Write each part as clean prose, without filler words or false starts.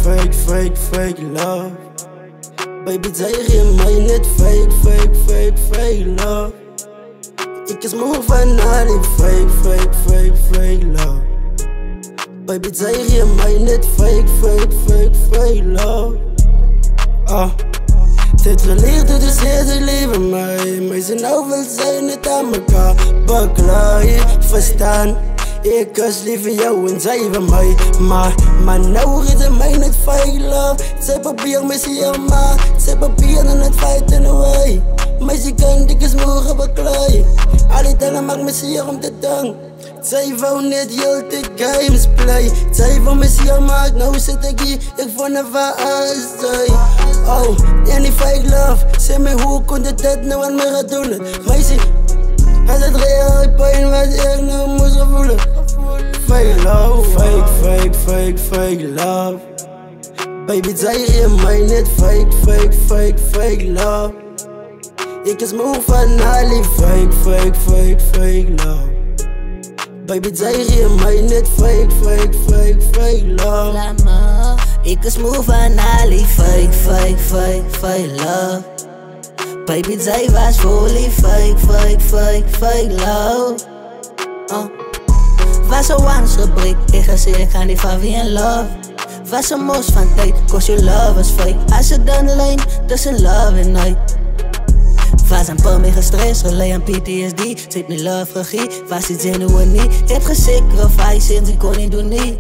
fake love. Baby, zij geeft mij net fake love. Ik is moe van al die fake love. Baby, zij geeft mij net fake love. Dit geleerd door de zesde leven mij. Maar ze nou wil zijn het aan elkaar beklaaien, verstaan. Ik kus liever jou en zij van mij. Maar nou is het mij net fake love. Zij probeert me hier maar zij probeert het fighten away. Maar ze kan dikke smoren beklaaien. Al die dingen maakt me zeer om te dank. Zij wou net heel de games play. Zij wou me zeer maar nou zit ik hier. Ik vond het waar als zij. En die fake love. Zeg me hoe kon dit nou aan me gaan doen. Meisje, als het reëel pijn wat ik nou moest voelen. Fake love, fake love. Baby, zij geeft mij net fake love. Ik is moe van al die fake love. Baby, zij geeft mij net fake love. Ik is moe van al die fake love. Baby, zij was fully fake love. Was een wansgebrek, ik ga zeggen, ik ga niet van wie in love. Was een mos van tijd, cause your love was fake. Als het dan alleen tussen love en night. Was een paar meer gestrest, geleden aan PTSD. Zit niet love regie, was iets genuine niet. Heb gesacrificed sinds ik kon niet doen niet.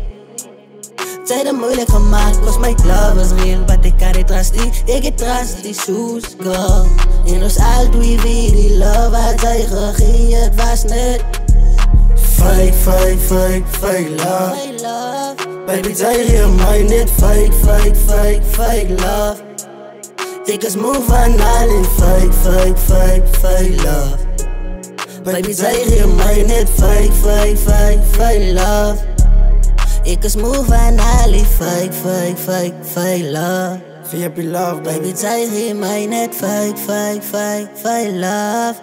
Tijden moeilijk gemaakt, cause my love was real. But ik kan niet trust die, ik get trust die shoes, girl. En ons al twee wie die love had zij gegeven, het was net fake love. Baby, zij geeft mij net fake love. Ik is moe van al die fake love. Baby, zij geeft mij net fake love. Ik is moe van al die fake love. VIP love, baby. Baby, zij geeft mij net fake love.